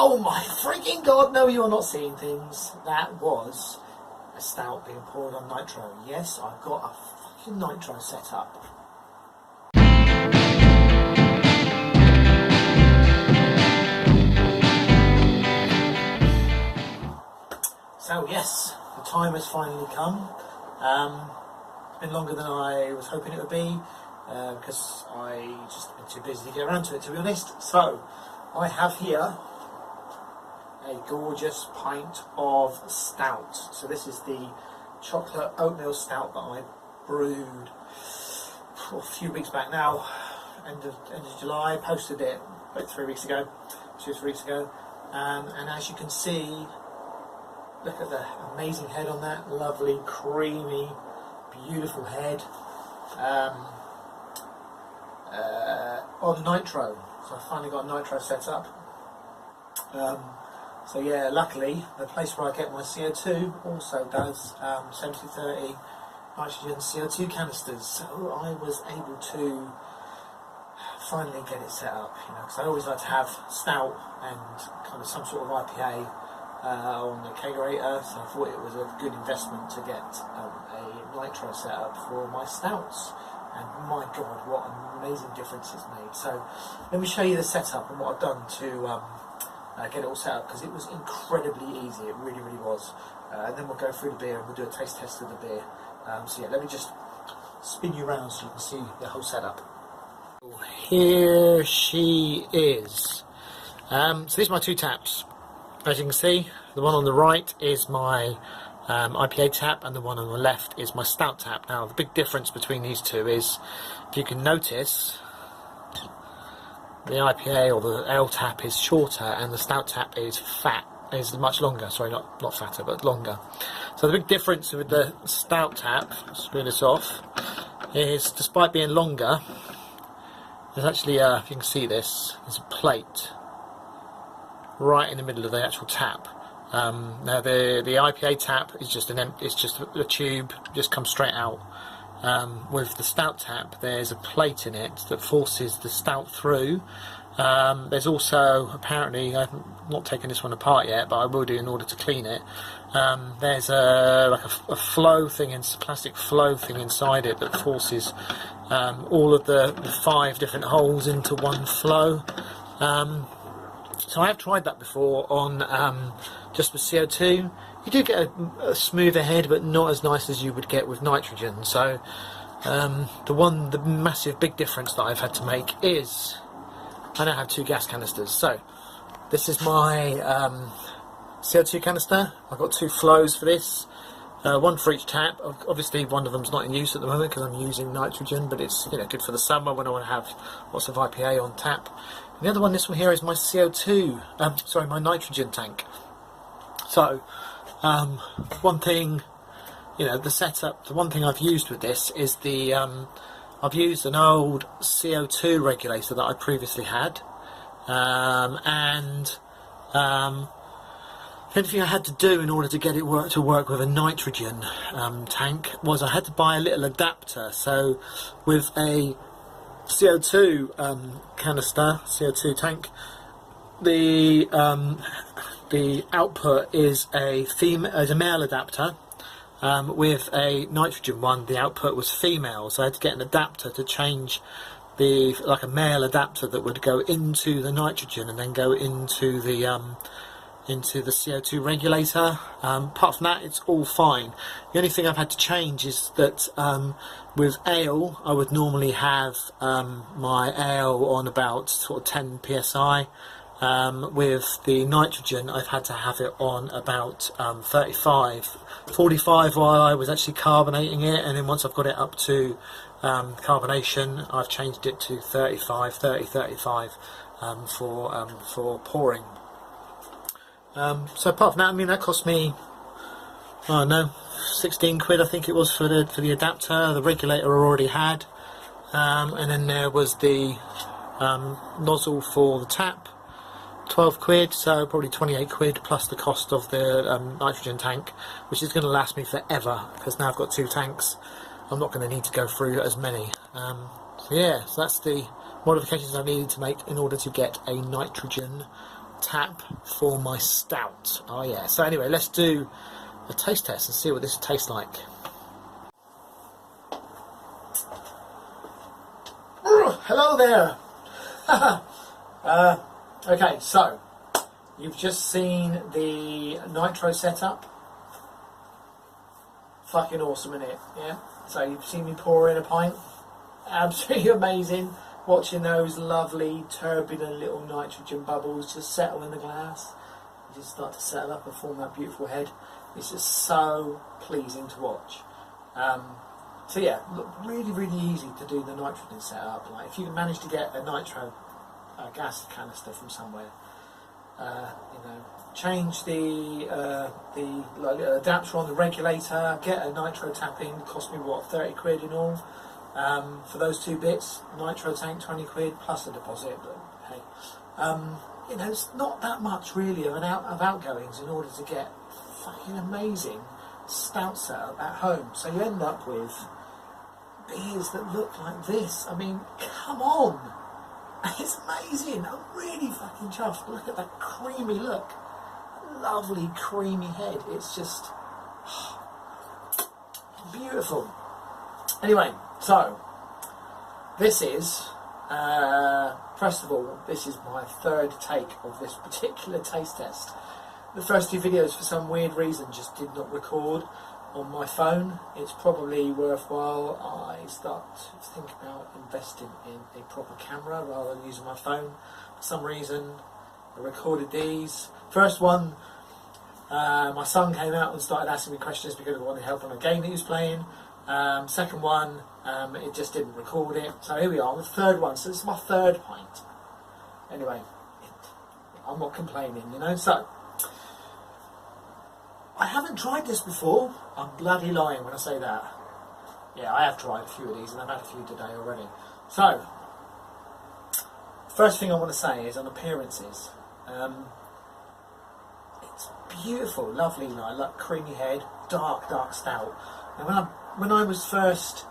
Oh my freaking god, no, you're not seeing things. That was a stout being poured on nitro. Yes, I've got a fucking nitro set up. So yes, the time has finally come. It's been longer than I was hoping it would be, because I just been too busy to get around to it, to be honest. So I have here a gorgeous pint of stout. So this is the chocolate oatmeal stout that I brewed a few weeks back now, end of July. Posted it about 3 weeks ago, 2 or 3 weeks ago, and as you can see, look at the amazing head on that, lovely, creamy, beautiful head, on nitro. So I finally got nitro set up. So yeah, luckily the place where I get my CO2 also does 70-30 nitrogen CO2 canisters, so I was able to finally get it set up, you know, because I always like to have stout and kind of some sort of IPA on the kegerator, so I thought it was a good investment to get a nitro set up for my stouts, and my god, what an amazing difference it's made. So let me show you the setup and what I've done to get it all set up, because it was incredibly easy, it really was. And then we'll go through the beer and we'll do a taste test of the beer. So yeah, let me just spin you around so you can see the whole setup. Here she is. So these are my two taps. As you can see, the one on the right is my IPA tap, and the one on the left is my stout tap. Now the big difference between these two is, if you can notice, the IPA or the ale tap is shorter and the stout tap is much longer. Sorry, not fatter, but longer. So the big difference with the stout tap, screw this off, is despite being longer, there's actually if you can see this, there's a plate right in the middle of the actual tap. Now the IPA tap is just a tube, just comes straight out. With the stout tap, there's a plate in it that forces the stout through. There's also, apparently, I've not taken this one apart yet, but I will do in order to clean it. There's like a flow thing, a plastic flow thing inside it that forces all of the 5 different holes into one flow. So I have tried that before on just with CO2. You do get a smoother head, but not as nice as you would get with nitrogen. So the massive big difference that I've had to make is I now have 2 gas canisters. So this is my CO2 canister. I've got 2 flows for this, one for each tap. Obviously one of them's not in use at the moment because I'm using nitrogen, but it's, you know, good for the summer when I want to have lots of IPA on tap. And the other one, this one here, is my CO2, my nitrogen tank. So one thing, you know, the setup, the one thing I've used with this is the I've used an old CO2 regulator that I previously had, and the only thing I had to do in order to get it to work with a nitrogen tank was I had to buy a little adapter. So with a CO2 canister, CO2 tank, the output is a male adapter. With a nitrogen one, the output was female, so I had to get an adapter to change like a male adapter that would go into the nitrogen and then go into the CO2 regulator. Apart from that, it's all fine. The only thing I've had to change is that with ale, I would normally have my ale on about sort of 10 psi. With the nitrogen, I've had to have it on about 35, 45 while I was actually carbonating it, and then once I've got it up to carbonation, I've changed it to 35 for pouring. So apart from that, I mean, that cost me, I don't know, 16 quid I think it was for the adapter. The regulator I already had, and then there was the nozzle for the tap, 12 quid, so probably 28 quid plus the cost of the nitrogen tank, which is going to last me forever because now I've got 2 tanks. I'm not going to need to go through as many. So yeah, so that's the modifications I needed to make in order to get a nitrogen tap for my stout. Oh yeah. So anyway, let's do a taste test and see what this tastes like. Hello there. Okay, so you've just seen the nitro setup. Fucking awesome, isn't it? Yeah. So you've seen me pour in a pint. Absolutely amazing. Watching those lovely turbulent little nitrogen bubbles just settle in the glass. You just start to settle up and form that beautiful head. It's just so pleasing to watch. So yeah, look, really, really easy to do the nitrogen setup. Like if you can manage to get a nitro gas canister from somewhere, you know, change the adapter on the regulator, get a nitro tap in. Cost me what, 30 quid in all for those two bits. Nitro tank 20 quid plus a deposit. But hey, you know, it's not that much really of outgoings in order to get fucking amazing stout setup at home. So you end up with beers that look like this. I mean, come on. It's amazing. I'm really fucking chuffed. Look at that creamy look. Lovely creamy head. It's just beautiful. Anyway, so this is first of all, this is my third take of this particular taste test. The first two videos, for some weird reason, just did not record on my phone. It's probably worthwhile I start to think about investing in a proper camera rather than using my phone. For some reason I recorded these. First one, my son came out and started asking me questions because he wanted help on a game that he was playing. Second one, it just didn't record it. So here we are, the third one. So this is my third pint. Anyway, I'm not complaining, you know. So I haven't tried this before. I'm bloody lying when I say that. Yeah, I have tried a few of these and I've had a few today already. So, first thing I want to say is on appearances. It's beautiful, lovely, like creamy head, dark stout. And when I was first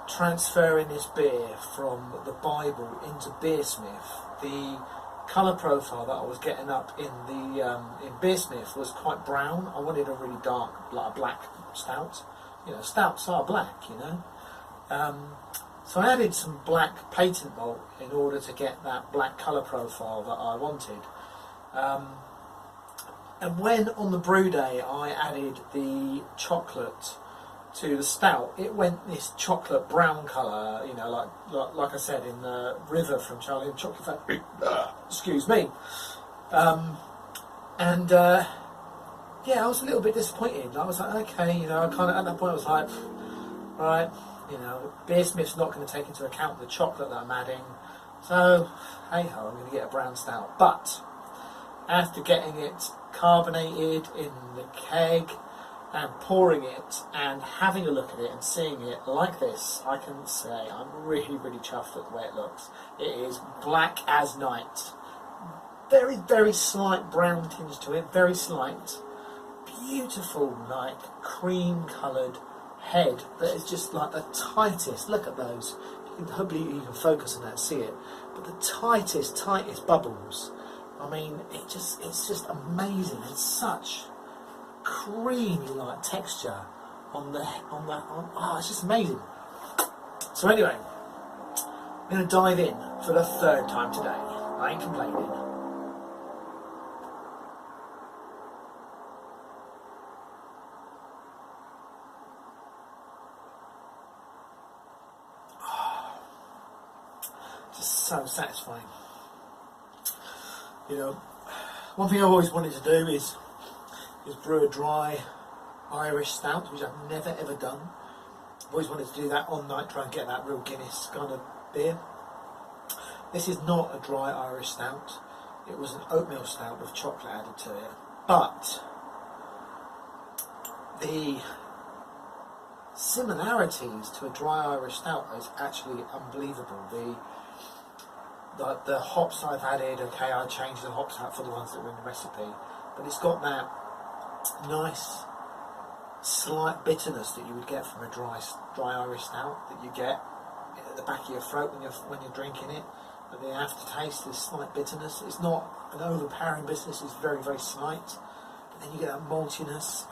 transferring this beer from the Bible into Beersmith, the colour profile that I was getting up in Beersmith was quite brown. I wanted a really dark, like a black stout. You know, stouts are black, you know. So I added some black patent malt in order to get that black colour profile that I wanted. And when on the brew day I added the chocolate to the stout, it went this chocolate brown colour, you know, like I said in the River from Charlie and the Chocolate Factory. Excuse me. Yeah, I was a little bit disappointed. I was like, okay, you know, I kind of at that point I was like, right, you know, Beersmith's not going to take into account the chocolate that I'm adding, so hey ho, I'm going to get a brown stout. But after getting it carbonated in the keg and pouring it and having a look at it and seeing it like this, I can say I'm really, really chuffed at the way it looks. It is black as night. Very, very slight brown tinge to it, very slight. Beautiful, like cream coloured head that is just like the tightest. Look at those. Hopefully you can focus on that and see it. But the tightest bubbles. I mean, it's just amazing. It's such creamy like texture it's just amazing. So anyway, I'm going to dive in for the third time today. I ain't complaining. Just so satisfying. You know, one thing I've always wanted to do is brew a dry Irish stout, which I've never ever done. I've always wanted to do that on nitro and get that real Guinness kind of beer. This is not a dry Irish stout. It was an oatmeal stout with chocolate added to it. But the similarities to a dry Irish stout is actually unbelievable. The hops I've added, okay, I changed the hops out for the ones that were in the recipe, but it's got that nice slight bitterness that you would get from a dry Irish stout that you get at the back of your throat when you're drinking it. but the aftertaste is slight bitterness. It's not an overpowering bitterness, it's very, very slight. But then you get that maltiness.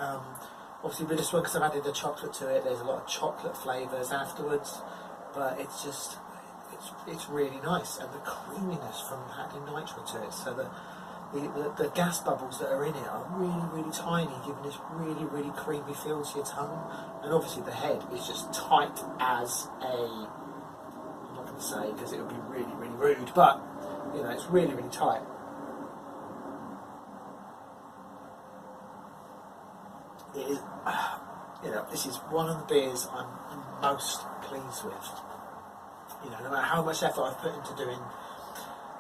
Obviously with this one, because I've added the chocolate to it, there's a lot of chocolate flavours afterwards, but it's just, it's really nice. And the creaminess from adding nitro to it, so the gas bubbles that are in it are really, really tiny, giving this really, really creamy feel to your tongue. And obviously the head is just tight as a, I'm not going to say because it would be really, really rude, but you know, it's really, really tight. It is, you know, this is one of the beers I'm most pleased with. You know, no matter how much effort I've put into doing,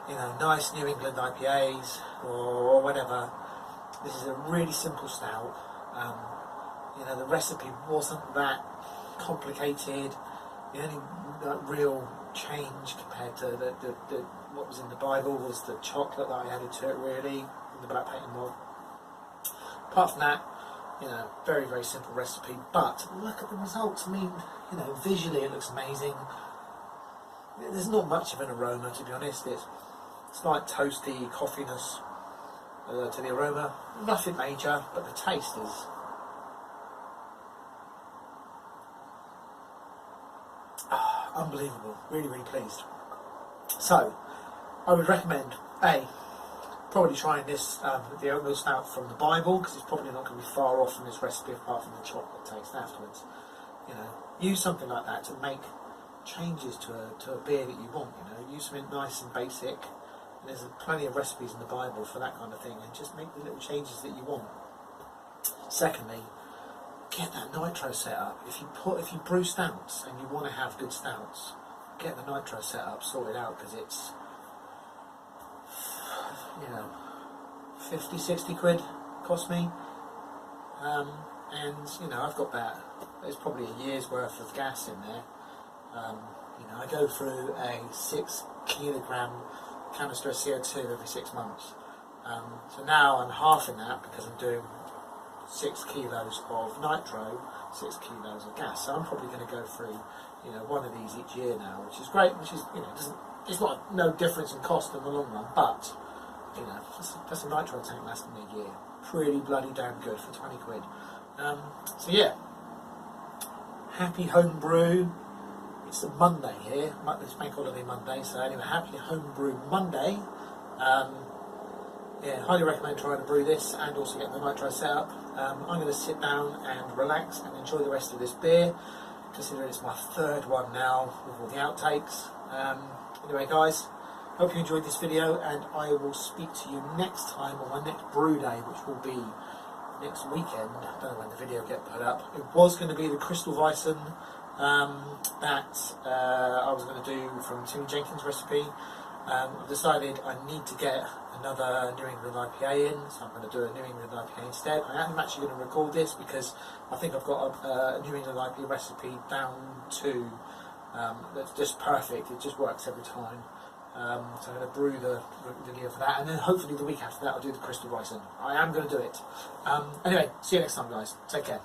you know, nice New England IPAs or whatever, this is a really simple stout. You know, the recipe wasn't that complicated. The only real change compared to the what was in the Bible was the chocolate that I added to it, really, in the black patent mod. Apart from that, you know, very, very simple recipe, but look at the results. I mean, you know, visually it looks amazing. There's not much of an aroma, to be honest. It's slight toasty coffeeness to the aroma. Nothing major, but the taste is unbelievable. Really, really pleased. So, I would recommend probably trying this, the Oatmeal Stout from the Bible, because it's probably not going to be far off from this recipe apart from the chocolate taste afterwards. You know, use something like that to make changes to a beer that you want. You know, use something nice and basic. And there's plenty of recipes in the Bible for that kind of thing, and just make the little changes that you want. Secondly, get that nitro set up. If you brew stouts and you want to have good stouts, get the nitro set up, sorted out, because it's, you know, 50, 60 quid cost me, and you know, I've got that. There's probably a year's worth of gas in there. You know, I go through a 6 kilogram canister of CO2 every 6 months. So now I'm halving that because I'm doing 6 kilos of nitro, 6 kilos of gas. So I'm probably going to go through, you know, one of these each year now, which is great. Which is, you know, it's not no difference in cost in the long run, but you know, that's a nitro tank lasting me a year. Pretty bloody damn good for 20 quid. So yeah, happy homebrew. It's a Monday here, it's Bank Holiday Monday, so anyway, happy homebrew Monday. Yeah, highly recommend trying to brew this and also get the nitro set up. I'm going to sit down and relax and enjoy the rest of this beer, considering it's my third one now with all the outtakes. Anyway guys, hope you enjoyed this video, and I will speak to you next time on my next brew day, which will be next weekend. I don't know when the video will get put up. It was going to be the Crystal Weissen that I was going to do from Timmy Jenkins' recipe. I've decided I need to get another New England IPA in, so I'm going to do a New England IPA instead. I am actually going to record this because I think I've got a New England IPA recipe down to that's just perfect. It just works every time. So I'm going to brew the video for that, and then hopefully the week after that I'll do the Crystal Weissen. I am going to do it. Anyway, see you next time guys. Take care.